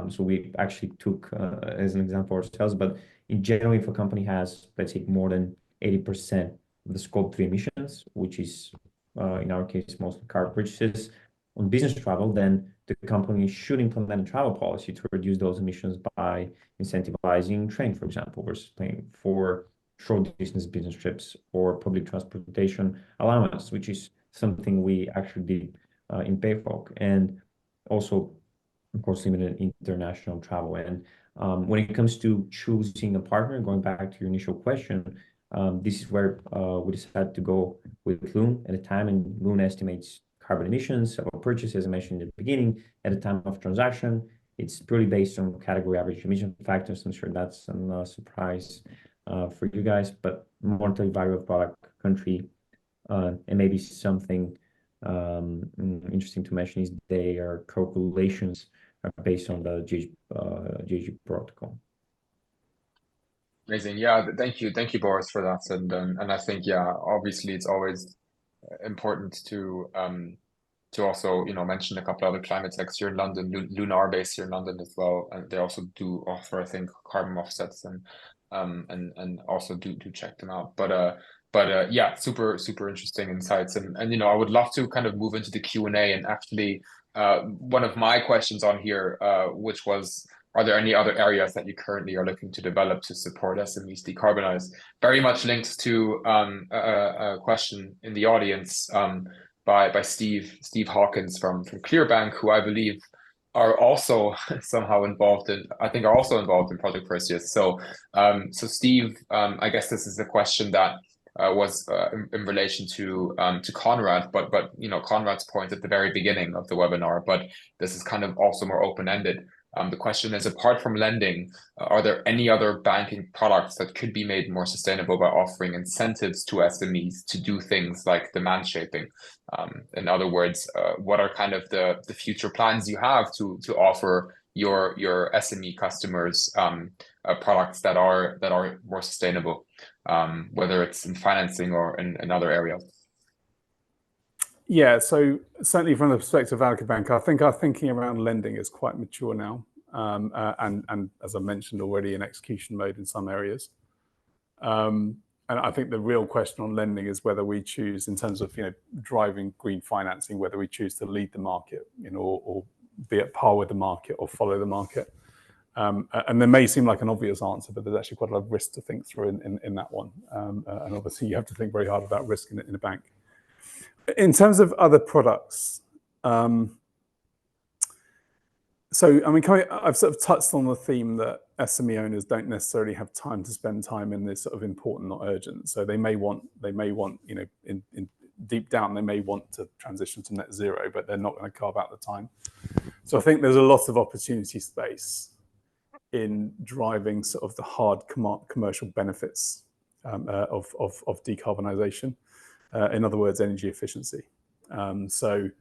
So we actually took as an example ourselves, but in general, if a company has, let's say, more than 80% the scope 3 emissions, which is in our case mostly car purchases, on business travel, then the company should implement a travel policy to reduce those emissions by incentivizing train, for example, versus paying for short distance business trips or public transportation allowance, which is something we actually did in Payhawk, and also, of course, limited international travel. And when it comes to choosing a partner, going back to your initial question, this is where we decided to go with Loon at the time, and Loon estimates carbon emissions of a purchase, as I mentioned in the beginning, at the time of transaction. It's purely based on category average emission factors. I'm sure that's a surprise for you guys, but monetary value of product, country, and maybe something interesting to mention is their calculations are based on the GHG protocol. Amazing. Yeah, thank you, Boris, for that. And I think, yeah, obviously it's always important to also, mention a couple other climate techs here in London. Lunar based here in London as well, and they also do offer, I think, carbon offsets, and also do check them out. But yeah, super interesting insights, and I would love to kind of move into the Q&A, and actually, one of my questions on here, which was, are there any other areas that you currently are looking to develop to support SMEs decarbonize? Very much linked to a question in the audience, by Steve Hawkins from Clearbank, who I believe are also somehow involved in, I think are also involved in Project Perseus. So Steve, I guess this is a question that was in relation to Conrad, but Conrad's point at the very beginning of the webinar, but this is kind of also more open-ended. The question is, apart from lending, are there any other banking products that could be made more sustainable by offering incentives to SMEs to do things like demand shaping? In other words, what are kind of the future plans you have to offer your SME customers products that are more sustainable, whether it's in financing or in other areas? Yeah, so certainly from the perspective of Allica Bank, I think our thinking around lending is quite mature now, and as I mentioned already, in execution mode in some areas. And I think the real question on lending is whether we choose, in terms of driving green financing, whether we choose to lead the market, or be at par with the market or follow the market. And there may seem like an obvious answer, but there's actually quite a lot of risk to think through in that one. And obviously, you have to think very hard about risk in a bank. In terms of other products, so I mean, I've sort of touched on the theme that SME owners don't necessarily have time to spend time in this sort of important, not urgent. So they may want, in deep down, they may want to transition to net zero, but they're not going to carve out the time. So I think there's a lot of opportunity space in driving sort of the hard commercial benefits of decarbonisation. In other words, energy efficiency. So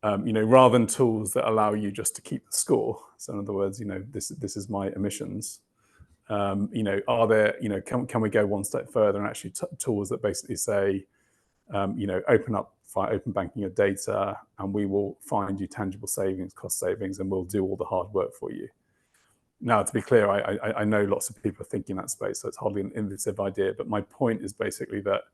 rather than tools that allow you just to keep the score. So in other words, this is my emissions. Are there, can we go one step further and actually tools that basically say, open up via open banking your data, and we will find you tangible savings, cost savings, and we'll do all the hard work for you. Now, to be clear, I know lots of people are thinking that space, so it's hardly an innovative idea. But my point is basically that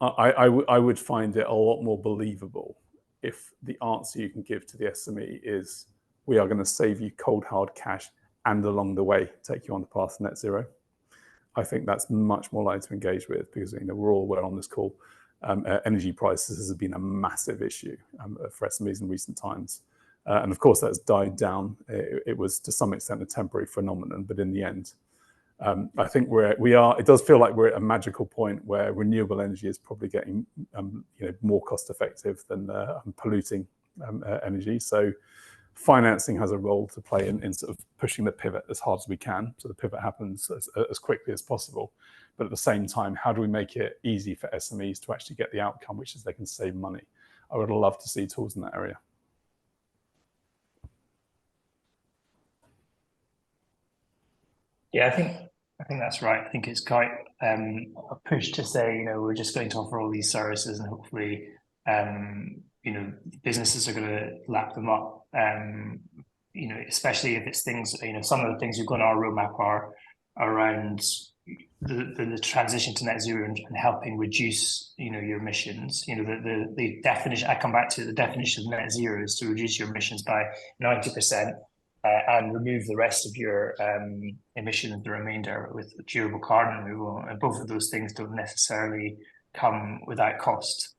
I would find it a lot more believable if the answer you can give to the SME is, we are going to save you cold hard cash and along the way take you on the path to net zero. I think that's much more likely to engage with, because we're all aware on this call, energy prices has been a massive issue for SMEs in recent times. And of course, that's died down. It was to some extent a temporary phenomenon, but in the end, I think it does feel like we're at a magical point where renewable energy is probably getting more cost effective than polluting energy. So financing has a role to play in sort of pushing the pivot as hard as we can, so the pivot happens as quickly as possible. But at the same time, how do we make it easy for SMEs to actually get the outcome, which is they can save money? I would love to see tools in that area. Yeah, I think that's right. I think it's quite a push to say, we're just going to offer all these services, and hopefully, businesses are going to lap them up. Especially if it's things, some of the things we've got on our roadmap are around the transition to net zero and helping reduce, your emissions. The definition, I come back to the definition of net zero, is to reduce your emissions by 90%. And remove the rest of your emissions, the remainder, with durable carbon removal. And both of those things don't necessarily come without cost.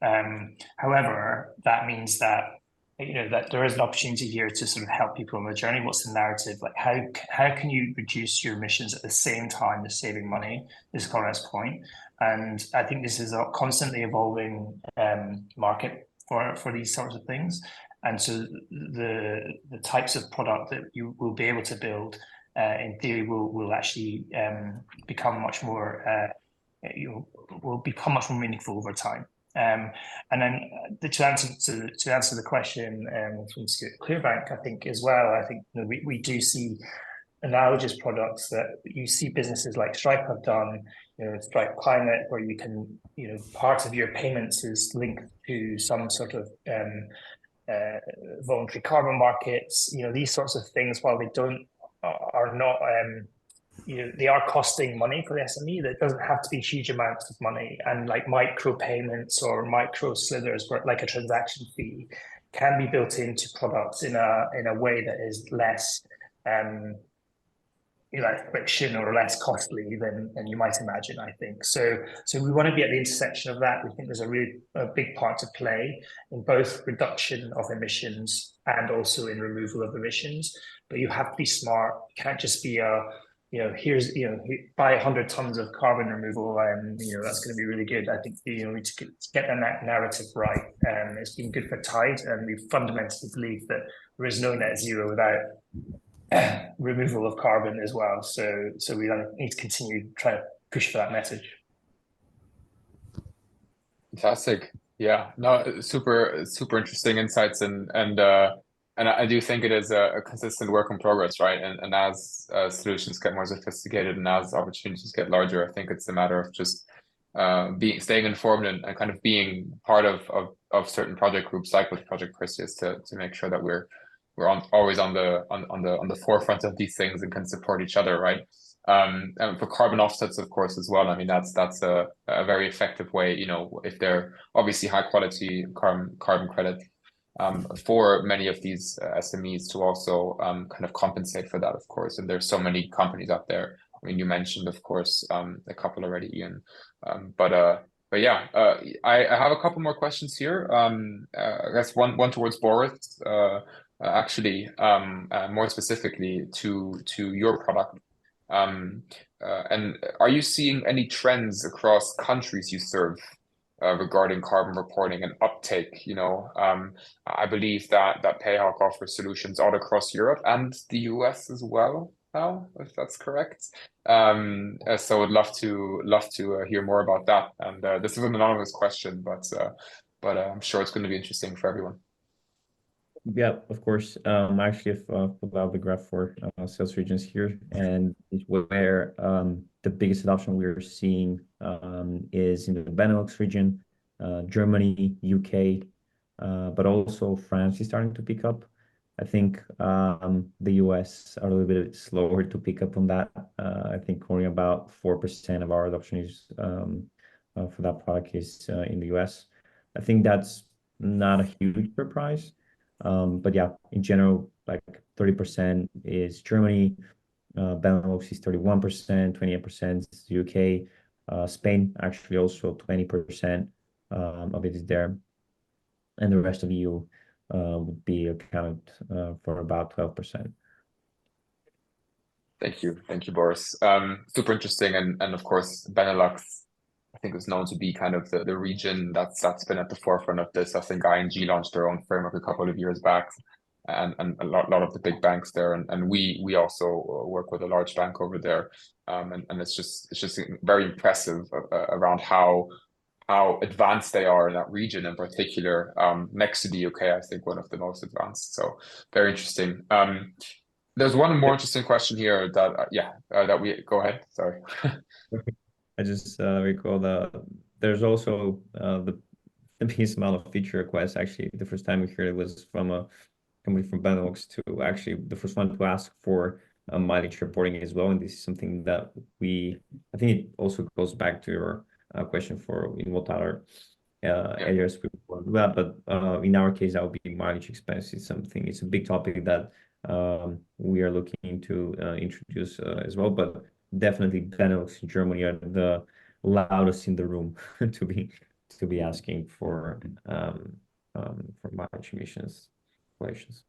However, that means that that there is an opportunity here to sort of help people on the journey. What's the narrative? Like, how can you reduce your emissions at the same time as saving money? This is Conrad's point. And I think this is a constantly evolving market for these sorts of things. And so the types of product that you will be able to build, in theory, will actually become much more will become much more meaningful over time. And then to answer the question from Clearbank, I think as well, I think we do see analogous products that you see businesses like Stripe have done, Stripe Climate, where you can, part of your payments is linked to some sort of voluntary carbon markets. These sorts of things, while they are not, they are costing money for the SME. That doesn't have to be huge amounts of money, and like micro payments or micro slithers, like a transaction fee, can be built into products in a way that is less friction or less costly than you might imagine, I think. So we want to be at the intersection of that. We think there's a big part to play in both reduction of emissions and also in removal of emissions. But you have to be smart. You can't just be buy 100 tons of carbon removal and that's going to be really good. I think we need to get that narrative right. It's been good for Tide, and we fundamentally believe that there is no net zero without removal of carbon as well. So we need to continue trying to push for that message. Fantastic. Yeah, no, super interesting insights, and I do think it is a consistent work in progress, right? And as solutions get more sophisticated and as opportunities get larger, I think it's a matter of just staying informed and kind of being part of certain project groups like with Project Perseus to make sure that we're always on the forefront of these things and can support each other, right? And for carbon offsets, of course, as well. I mean, that's a very effective way, if they're obviously high quality carbon credit for many of these SMEs to also kind of compensate for that, of course. And there's so many companies out there. I mean, you mentioned, of course, a couple already, Ian. But yeah, I have a couple more questions here. I guess one towards Boris. Actually, more specifically to your product. And are you seeing any trends across countries you serve regarding carbon reporting and uptake? I believe that Payhawk offers solutions all across Europe and the US as well now, if that's correct. So I'd love to hear more about that. And this is an anonymous question, but I'm sure it's going to be interesting for everyone. Yeah, of course. I actually have pulled out the graph for sales regions here, and where the biggest adoption we're seeing is in the Benelux region, Germany, UK, but also France is starting to pick up. I think the US are a little bit slower to pick up on that. I think only about 4% of our adoption is for that product is in the US. I think that's not a huge surprise. But yeah, in general, like 30% is Germany, Benelux is 31%, 28% is UK, Spain actually also 20% of it is there, and the rest of the EU would be accounted for about 12%. Thank you, Boris. Super interesting, and of course, Benelux, I think, is known to be kind of the region that's been at the forefront of this. I think ING launched their own framework a couple of years back, and a lot of the big banks there, and we also work with a large bank over there, and it's just very impressive around how advanced they are in that region in particular. Next to the UK, I think one of the most advanced. So very interesting. There's one more interesting question here that we go ahead. Sorry. I just recall that there's also the biggest amount of feature requests. Actually, the first time we heard it was from a company from Benelux to actually the first one to ask for mileage reporting as well. And this is something that I think it also goes back to your question for in what other areas we want to do that. But in our case, that would be mileage expense. It's a big topic that we are looking to introduce as well. But definitely Benelux and Germany are the loudest in the room to be asking for mileage emissions regulations.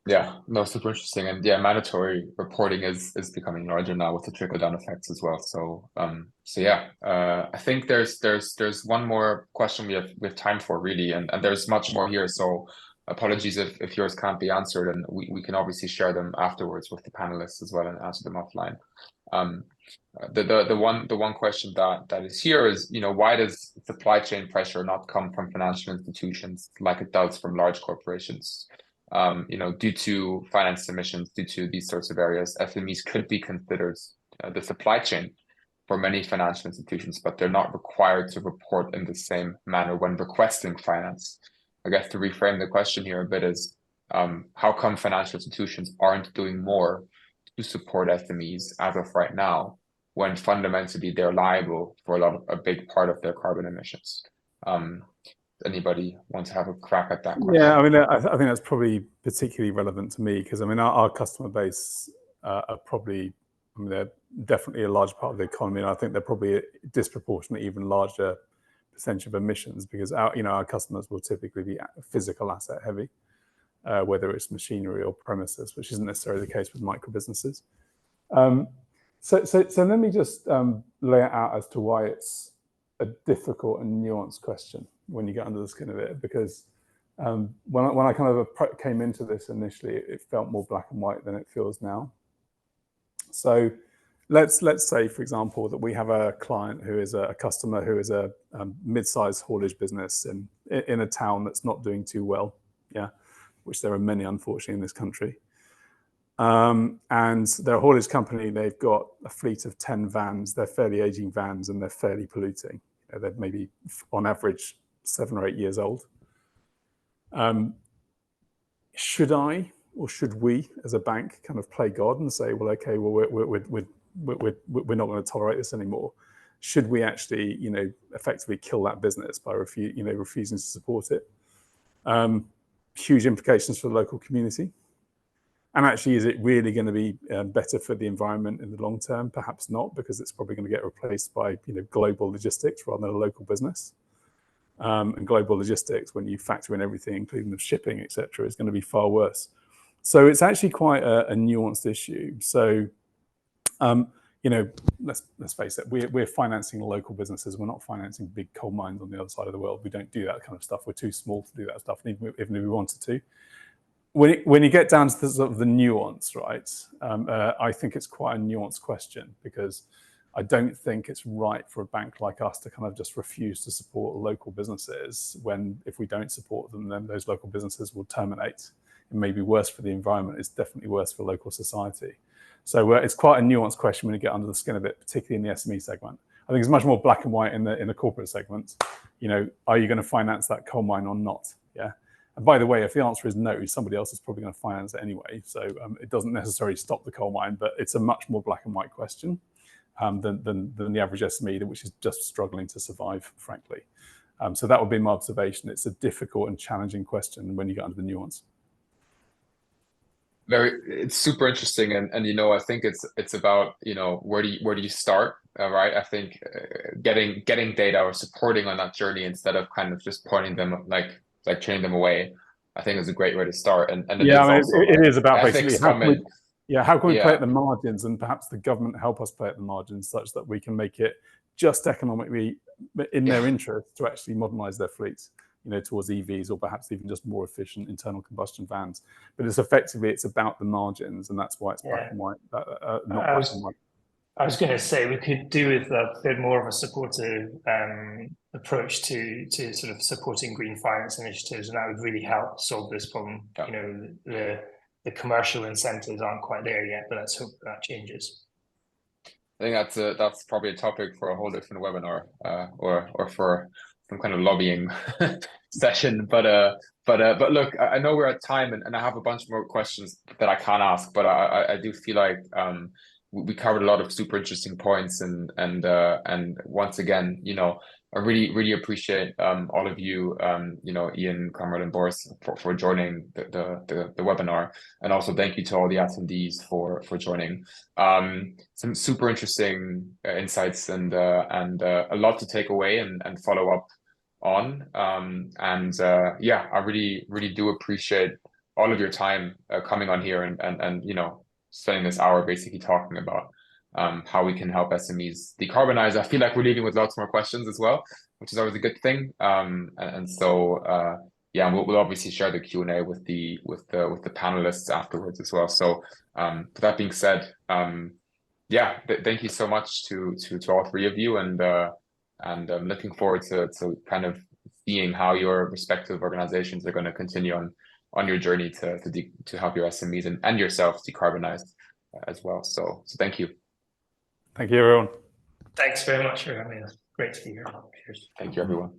Yeah, no, super interesting, and yeah, mandatory reporting is becoming larger now with the trickle down effects as well. So yeah, I think there's one more question we have time for, really, and there's much more here. So apologies if yours can't be answered, and we can obviously share them afterwards with the panelists as well and answer them offline. The one question that is here is, why does supply chain pressure not come from financial institutions like it does from large corporations? due to finance emissions, due to these sorts of areas, SMEs could be considered the supply chain for many financial institutions, but they're not required to report in the same manner when requesting finance. I guess to reframe the question here a bit is, how come financial institutions aren't doing more to support SMEs as of right now, when fundamentally they're liable for a big part of their carbon emissions? Anybody want to have a crack at that question? Yeah, I mean, I think that's probably particularly relevant to me because I mean, our customer base are probably, I mean, they're definitely a large part of the economy, and I think they're probably a disproportionately even larger percentage of emissions because our customers will typically be physical asset heavy, whether it's machinery or premises, which isn't necessarily the case with micro businesses. So let me just lay it out as to why it's a difficult and nuanced question when you get under the skin of it, because when I kind of came into this initially, it felt more black and white than it feels now. So let's say, for example, that we have a client who is a customer who is a mid-sized haulage business in a town that's not doing too well, yeah, which there are many, unfortunately, in this country. And they're a haulage company. They've got a fleet of 10 vans. They're fairly aging vans and they're fairly polluting. They're maybe on average 7 or 8 years old. Should I or should we as a bank kind of play God and say, well, okay, well, we're not going to tolerate this anymore? Should we actually, effectively kill that business by refusing to support it? Huge implications for the local community. And actually, is it really going to be better for the environment in the long term? Perhaps not, because it's probably going to get replaced by global logistics rather than a local business. And global logistics, when you factor in everything, including the shipping, etc., is going to be far worse. So it's actually quite a nuanced issue. So, let's face it, we're financing local businesses. We're not financing big coal mines on the other side of the world. We don't do that kind of stuff. We're too small to do that stuff, even if we wanted to. When you get down to the sort of the nuance, right, I think it's quite a nuanced question, because I don't think it's right for a bank like us to kind of just refuse to support local businesses when, if we don't support them, then those local businesses will terminate. It may be worse for the environment. It's definitely worse for local society. So it's quite a nuanced question when you get under the skin of it, particularly in the SME segment. I think it's much more black and white in the corporate segment. Are you going to finance that coal mine or not? Yeah. And by the way, if the answer is no, somebody else is probably going to finance it anyway. So it doesn't necessarily stop the coal mine, but it's a much more black and white question than the average SME, which is just struggling to survive, frankly. So that would be my observation. It's a difficult and challenging question when you get under the nuance. It's super interesting, and I think it's about where do you start, right? I think getting data or supporting on that journey instead of kind of just pointing them like turning them away, I think is a great way to start. And yeah, it is about basically how can we play at the margins, and perhaps the government help us play at the margins such that we can make it just economically in their interest to actually modernize their fleets, towards EVs or perhaps even just more efficient internal combustion vans. But it's about the margins, and that's why it's black and white, not black and white. I was going to say we could do with a bit more of a supportive approach to sort of supporting green finance initiatives, and that would really help solve this problem. Yeah. The commercial incentives aren't quite there yet, but let's hope that changes. I think that's probably a topic for a whole different webinar, or for some kind of lobbying session. But look, I know we're at time, and I have a bunch more questions that I can't ask, but I do feel like we covered a lot of super interesting points, and once again, I really appreciate all of you, Ian, Conrad, and Boris for joining the webinar, and also thank you to all the attendees for joining. Some super interesting insights and a lot to take away and follow up on. Yeah, I really do appreciate all of your time coming on here and spending this hour basically talking about how we can help SMEs decarbonize. I feel like we're leaving with lots more questions as well, which is always a good thing. So yeah, we'll obviously share the Q&A with the panelists afterwards as well. So with that being said, yeah, thank you so much to all three of you, and I'm looking forward to kind of seeing how your respective organizations are going to continue on your journey to help your SMEs and yourselves decarbonize as well. So thank you. Thank you, everyone. Thanks very much for having us. Great to be here. Cheers. Thank you, everyone.